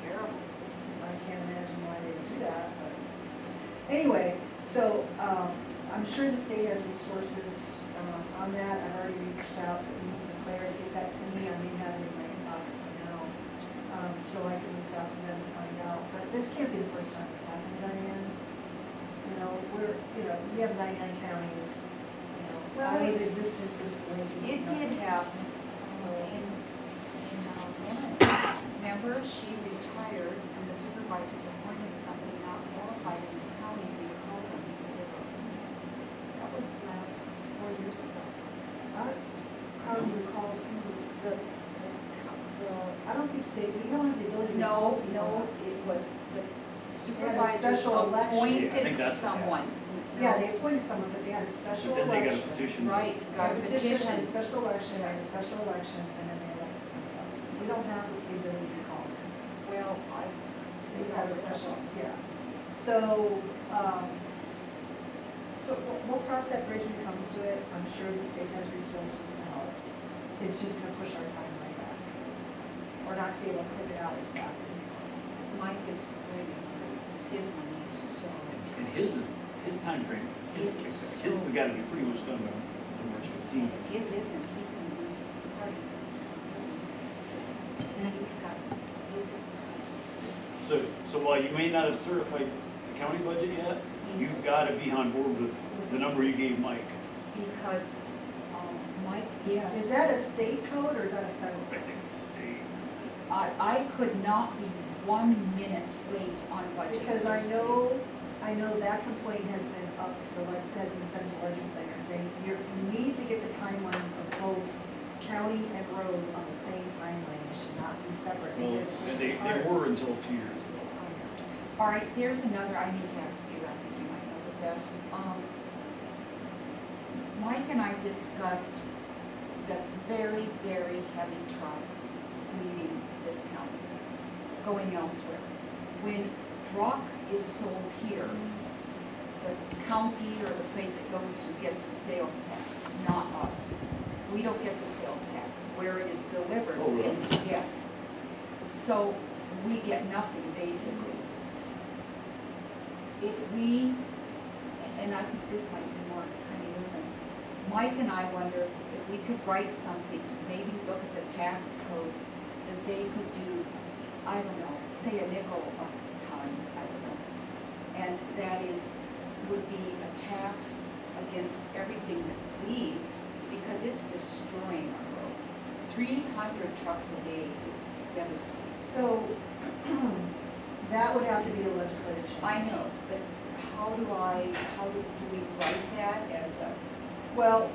[SPEAKER 1] Terrible.
[SPEAKER 3] I can't imagine why they would do that, but. Anyway, so, I'm sure the state has resources, on that. I've already reached out to Amy Sinclair to get that to me. I may have it in my inbox by now. So I can reach out to them and find out. But this can't be the first time it's happened, Diane. You know, we have 99 counties,
[SPEAKER 1] Well,
[SPEAKER 3] counties existed since the late
[SPEAKER 1] It
[SPEAKER 3] 1800s.
[SPEAKER 1] did have,
[SPEAKER 3] So,
[SPEAKER 1] remember, she retired and the supervisors appointed somebody not qualified in the county to recall them because of, that was last 4 years ago.
[SPEAKER 3] how do you recall who?
[SPEAKER 1] The,
[SPEAKER 3] I don't think we don't have the ability to recall
[SPEAKER 1] no,
[SPEAKER 3] people.
[SPEAKER 1] no, it was the
[SPEAKER 3] They had a
[SPEAKER 1] supervisors
[SPEAKER 3] special election.
[SPEAKER 2] Yeah, I think
[SPEAKER 1] appointed
[SPEAKER 2] that's what
[SPEAKER 1] someone.
[SPEAKER 3] Yeah, they appointed someone, but they had a special
[SPEAKER 2] But then they got a
[SPEAKER 3] election.
[SPEAKER 2] petition.
[SPEAKER 1] Right,
[SPEAKER 3] Got
[SPEAKER 1] got
[SPEAKER 3] a
[SPEAKER 1] a
[SPEAKER 3] petition,
[SPEAKER 1] petition.
[SPEAKER 3] had a special election, had a special election, and then they elected somebody else. We don't have the ability to call them.
[SPEAKER 1] Well,
[SPEAKER 3] They just have a special, yeah. So, we'll cross that bridge when it comes to it. I'm sure the state has resources to help. It's just gonna push our timeline back. We're not gonna be able to clip it out as fast as we want.
[SPEAKER 1] Mike is really great, because his money is so.
[SPEAKER 2] And his timeframe
[SPEAKER 1] His
[SPEAKER 2] isn't
[SPEAKER 1] is
[SPEAKER 2] kicked
[SPEAKER 1] so-
[SPEAKER 2] back. His has gotta be pretty much done by March
[SPEAKER 1] And
[SPEAKER 2] 15th.
[SPEAKER 1] if his isn't, he's gonna lose his, he's already said he's gonna lose his. He's got, his isn't.
[SPEAKER 2] So while you may not have certified the county budget yet, you've gotta be on board with the number you gave Mike.
[SPEAKER 1] Because, Mike,
[SPEAKER 3] Is
[SPEAKER 1] yes,
[SPEAKER 3] that a state code or is that a federal?
[SPEAKER 2] I think it's state.
[SPEAKER 1] I could not be 1 minute late on budgets.
[SPEAKER 3] Because
[SPEAKER 1] for state.
[SPEAKER 3] I know that complaint has been up to has been sent to legislators saying you need to get the timelines of both county and roads on the same timeline. It should not be separate
[SPEAKER 2] Well,
[SPEAKER 3] because it
[SPEAKER 2] they
[SPEAKER 3] makes it hard.
[SPEAKER 2] were until 2 years ago.
[SPEAKER 1] All right, there's another, I need to ask you, I think you might know the best. Mike and I discussed the very, very heavy trucks leaving this county, going elsewhere. When rock is sold here, the county or the place it goes to gets the sales tax, not us. We don't get the sales tax. Where it is delivered,
[SPEAKER 2] Oh, really?
[SPEAKER 1] yes. So we get nothing, basically. if we, and I think this might be more kind of human, Mike and I wonder if we could write something to maybe look at the tax code, that they could do, I don't know, say a nickel a ton, I don't know. And that is, would be a tax against everything that leaves, because it's destroying our roads. 300 trucks a day is devastating.
[SPEAKER 3] So, that would have to be a legislative change.
[SPEAKER 1] I know, but how do we write that as a,
[SPEAKER 3] Well,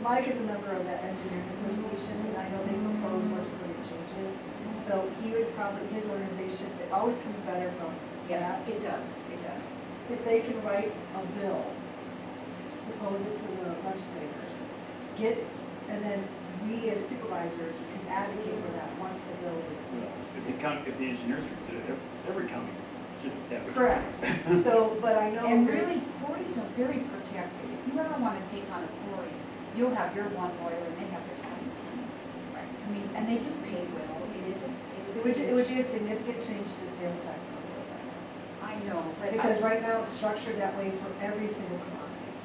[SPEAKER 3] Mike is a member of that engineering association, and I know they propose legislative changes. So he would probably, his organization, it always comes better from
[SPEAKER 1] yes,
[SPEAKER 3] that.
[SPEAKER 1] it does, it does.
[SPEAKER 3] If they can write a bill, propose it to the legislators, and then we as supervisors can advocate for that once the bill is.
[SPEAKER 2] If the engineers could do it, every county should have it.
[SPEAKER 3] Correct. So, but I know
[SPEAKER 1] And
[SPEAKER 3] there's.
[SPEAKER 1] really, quarries are very protected. If you ever want to take on a quarry, you'll have your one lawyer and they have their 17. I mean, and they do pay well.
[SPEAKER 3] It would be a significant change to the sales tax for World Title.
[SPEAKER 1] I know, but.
[SPEAKER 3] Because right now it's structured that way for every single commodity.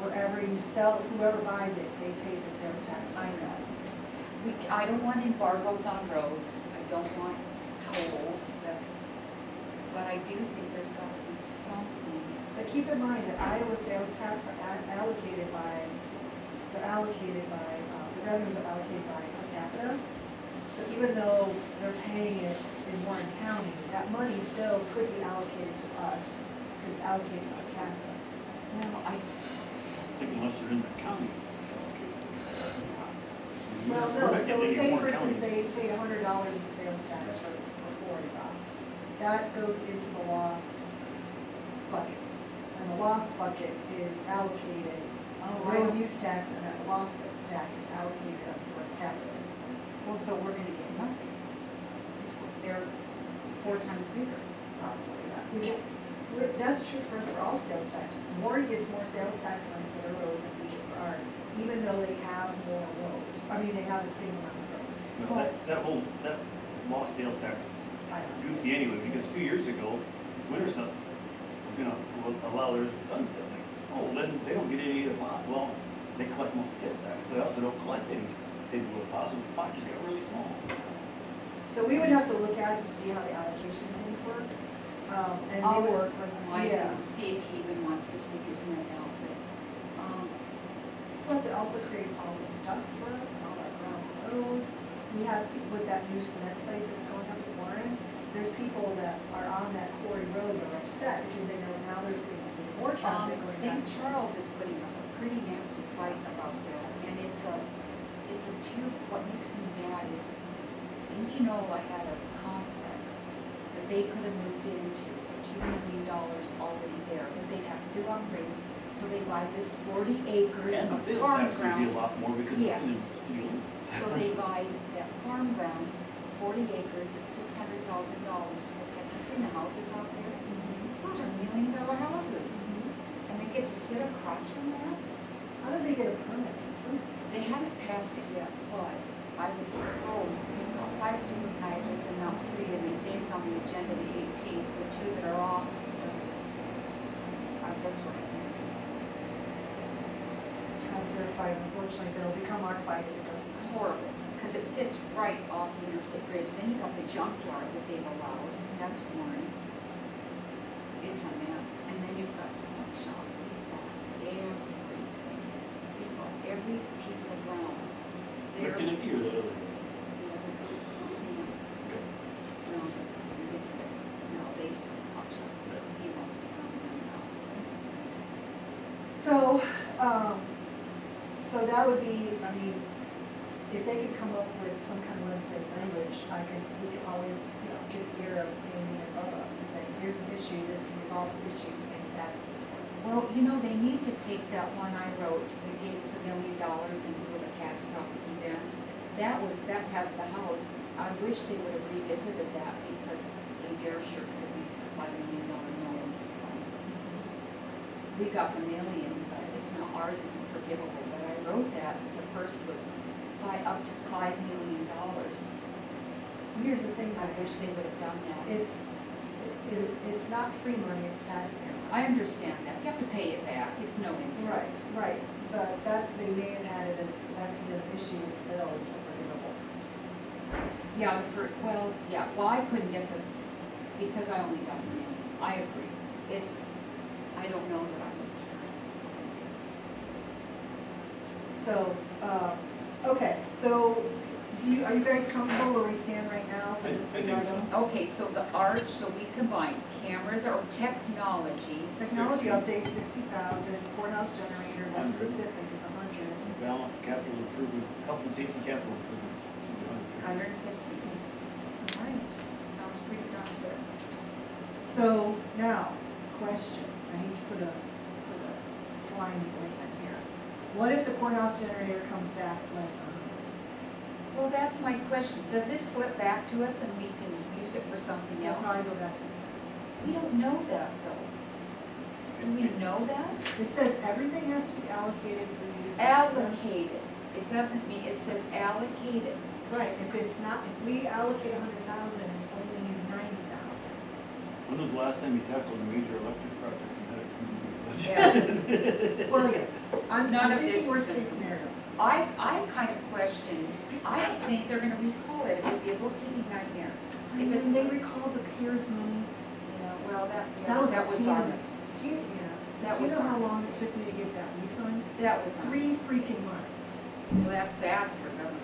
[SPEAKER 3] Wherever you sell, whoever buys it, they pay the sales tax.
[SPEAKER 1] I know. I don't want embargoes on roads. I don't want tolls. But I do think there's got to be something.
[SPEAKER 3] But keep in mind that Iowa sales tax are allocated by, the revenues are allocated by per capita. So even though they're paying it in Warren County, that money still could be allocated to us, because it's allocated by capita.
[SPEAKER 1] Well,
[SPEAKER 2] I think unless you're in the county, it's allocated.
[SPEAKER 3] Well,
[SPEAKER 2] We're
[SPEAKER 3] no,
[SPEAKER 2] not
[SPEAKER 3] so
[SPEAKER 2] getting any
[SPEAKER 3] say
[SPEAKER 2] more
[SPEAKER 3] for instance,
[SPEAKER 2] counties.
[SPEAKER 3] they pay $100 in sales tax for Florida. That goes into the lost bucket. And the lost bucket is allocated, road use tax, and that lost tax is allocated on per capita basis.
[SPEAKER 1] well, so we're gonna get nothing. They're 4 times bigger.
[SPEAKER 3] Probably not. That's true for us for all sales tax. Warren gets more sales tax money for their roads than we get for ours, even though they have more roads. I mean, they have the same amount of roads.
[SPEAKER 2] No, that lost sales tax is
[SPEAKER 3] I know.
[SPEAKER 2] goofy anyway, because a few years ago, Winterset was gonna allow theirs to sunset. Like, oh, then they don't get any of the pot. Well, they collect most of the sales tax, so they also don't collect any. They do a pot, so the pot just got really small.
[SPEAKER 3] So we would have to look at to see how the allocation things work. And they
[SPEAKER 1] I'll
[SPEAKER 3] would-
[SPEAKER 1] work with Mike
[SPEAKER 3] Yeah.
[SPEAKER 1] and see if he even wants to stick his neck out, but,
[SPEAKER 3] Plus, it also creates all this dust for us and all our ground roads. We have people with that new cement place that's going up in Warren. There's people that are on that quarry road that are upset because they know now there's going to be more traffic going
[SPEAKER 1] St.
[SPEAKER 3] down.
[SPEAKER 1] Charles is putting up a pretty nasty fight about that, and it's a what makes me mad is, I had a complex that they could have moved into for $2 million already there, but they'd have to do upgrades, so they buy this 40 acres
[SPEAKER 2] And the
[SPEAKER 1] of
[SPEAKER 2] sales
[SPEAKER 1] farm
[SPEAKER 2] tax would be a
[SPEAKER 1] ground.
[SPEAKER 2] lot more because it's in
[SPEAKER 1] Yes.
[SPEAKER 2] the city limits.
[SPEAKER 1] So they buy that farm ground, 40 acres at $600,000. Have you seen the houses out there? Those are $1 million houses, and they get to sit across from that.
[SPEAKER 3] How do they get a permit?
[SPEAKER 1] They haven't passed it yet, but I would suppose we've got 5 supervisors and not 3, and they say it's on the agenda the 18th, the 2 that are off. That's what I think.
[SPEAKER 3] That's their fight. Unfortunately, it'll become our fight if it goes.
[SPEAKER 1] Horrible, because it sits right off the interstate bridge. Then you got the junkyard that they've allowed, that's boring. It's a mess. And then you've got the work shop, he's bought everything. He's bought every piece of ground.
[SPEAKER 2] Looking at you, the other.
[SPEAKER 1] See him.
[SPEAKER 2] Okay.
[SPEAKER 1] No, ridiculous. No, they just have a pop shop. He wants to come in now.
[SPEAKER 3] So that would be, I mean, if they could come up with some kind of legislative language, we could always, get the ear of Amy and Bubba and say, here's an issue, this can resolve the issue, and that.
[SPEAKER 1] Well, they need to take that one I wrote, that gave us $1 million and put a catastrophic event. That passed the House. I wish they would have revisited that, because Adair sure could have used a $5 million no interest loan. We got the $1 million, but it's not, ours isn't forgivable, but I wrote that, the first was up to $5 million.
[SPEAKER 3] Here's the thing,
[SPEAKER 1] I wish they would have done that.
[SPEAKER 3] it's, it's not free money, it's taxpayer money.
[SPEAKER 1] I understand that, you have to pay it back, it's no interest.
[SPEAKER 3] Right, but they may have had it as, that could be an issue with the bill, is the forgivable.
[SPEAKER 1] Yeah, well, I couldn't get because I only got the name, I agree. I don't know that I would
[SPEAKER 3] So, okay, so are you guys comfortable where we stand right now for
[SPEAKER 2] I
[SPEAKER 3] the
[SPEAKER 2] think so.
[SPEAKER 3] items?
[SPEAKER 1] care. Okay, so the arch, so we combined cameras or technology.
[SPEAKER 3] Technology update, 60,000, courthouse generator, that's
[SPEAKER 2] 100.
[SPEAKER 3] specific, it's 100.
[SPEAKER 2] Balance, capital improvements, health and safety capital improvements. should be 150.
[SPEAKER 1] 150. All right, sounds pretty darn good.
[SPEAKER 3] So, now, question, I hate to put a fly in the ointment here. What if the courthouse generator comes back less than 100?
[SPEAKER 1] Well, that's my question. Does this slip back to us and we can use it for something
[SPEAKER 3] It'll
[SPEAKER 1] else?
[SPEAKER 3] probably go back to,
[SPEAKER 1] We don't know that though. Do we know that?
[SPEAKER 3] it says everything has to be allocated for use. by
[SPEAKER 1] Allocated. It doesn't mean, it says allocated.
[SPEAKER 3] Right, if it's not, if we allocate 100,000 and only use 90,000.
[SPEAKER 2] When was the last time you tackled a major electric project and had it come into your budget?
[SPEAKER 3] Well, yes, I'm
[SPEAKER 1] None of
[SPEAKER 3] thinking
[SPEAKER 1] this is
[SPEAKER 3] worst
[SPEAKER 1] gonna-
[SPEAKER 3] case scenario.
[SPEAKER 1] I kind of question, I don't think they're gonna recall it. It would be a bookkeeping nightmare.
[SPEAKER 3] And
[SPEAKER 1] If it's,
[SPEAKER 3] then they recalled the CARES money.
[SPEAKER 1] yeah, well,
[SPEAKER 3] That was
[SPEAKER 1] was
[SPEAKER 3] a
[SPEAKER 1] on
[SPEAKER 3] pain.
[SPEAKER 1] us.
[SPEAKER 3] Do you,
[SPEAKER 1] That
[SPEAKER 3] do you
[SPEAKER 1] was
[SPEAKER 3] know how
[SPEAKER 1] on us.
[SPEAKER 3] long it took me to get that refund?
[SPEAKER 1] That was on
[SPEAKER 3] 3
[SPEAKER 1] us.
[SPEAKER 3] freaking months.
[SPEAKER 1] Well, that's fast for government.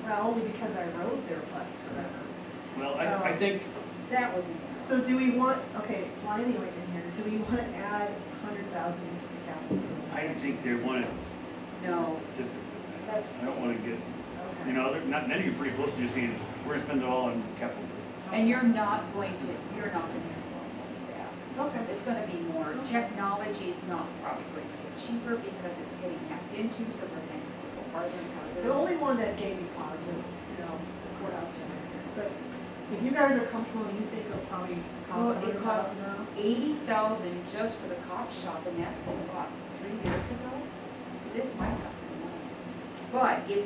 [SPEAKER 3] Well, only because I rode their butts forever.
[SPEAKER 2] Well, I think,
[SPEAKER 1] That was an
[SPEAKER 3] So do we want, okay, fly in the ointment here, do we want to add 100,000 into the capital improvement
[SPEAKER 2] I
[SPEAKER 3] section?
[SPEAKER 2] think they want it
[SPEAKER 1] No,
[SPEAKER 2] specific to that.
[SPEAKER 1] that's,
[SPEAKER 2] I don't wanna get,
[SPEAKER 3] Okay.
[SPEAKER 2] you know, then you're pretty close to just saying, we're gonna spend it all on capital improvements.
[SPEAKER 1] and you're not gonna influence that.
[SPEAKER 3] Okay.
[SPEAKER 1] It's gonna be more, technology is not probably going to get cheaper because it's getting hacked into, so we're going to go farther and
[SPEAKER 3] The
[SPEAKER 1] farther.
[SPEAKER 3] only one that gave me pause was, the courthouse generator. But if you guys are comfortable, you think it'll probably
[SPEAKER 1] Well,
[SPEAKER 3] cost
[SPEAKER 1] it cost
[SPEAKER 3] 100,000 now?
[SPEAKER 1] 80,000 just for the cop shop, and that's been about 3 years ago. So this might not be money. But if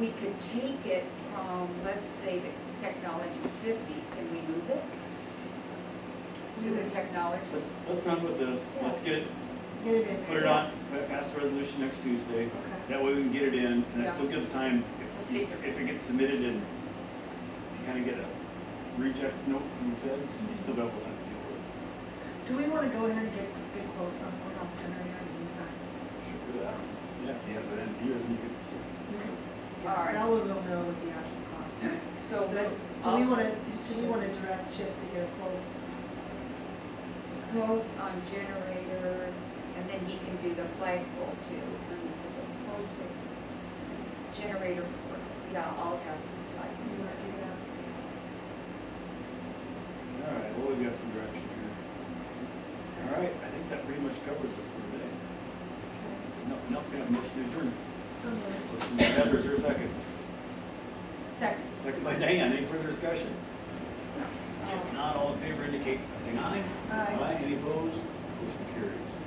[SPEAKER 1] we could take it from, let's say the technology's 50, can we move it to the technology?
[SPEAKER 2] Let's run with this, let's get it,
[SPEAKER 3] Get it in.
[SPEAKER 2] put it on, pass the resolution next Tuesday.
[SPEAKER 3] Okay.
[SPEAKER 2] That way we can get it in, and that
[SPEAKER 1] Yeah.
[SPEAKER 2] still gives time, if it gets submitted and you kinda get a reject note from the feds, you still got time to deal with it.
[SPEAKER 3] Do we want to go ahead and get good quotes on courthouse generator in the meantime?
[SPEAKER 2] Sure do that. Yeah, if you have it in here, then you could still.
[SPEAKER 1] All right.
[SPEAKER 3] That way we'll know what the actual cost is.
[SPEAKER 1] So let's,
[SPEAKER 3] Do we want to direct Chip to get a quote?
[SPEAKER 1] quotes on generator, and then he can do the flagpole too. And we can put quotes for generator for Courthouse. Yeah, I'll have, I can do it, yeah.
[SPEAKER 2] All right, well, we've got some direction here. All right, I think that pretty much covers us for today. Nothing else, we have a motion to adjourn.
[SPEAKER 3] So moved.
[SPEAKER 2] Motion by Heather, is there a second?
[SPEAKER 1] Second.
[SPEAKER 2] Second by Diane, any further discussion? If not, all in favor indicate by saying aye.
[SPEAKER 3] Aye.
[SPEAKER 2] Any opposed? Motion carries.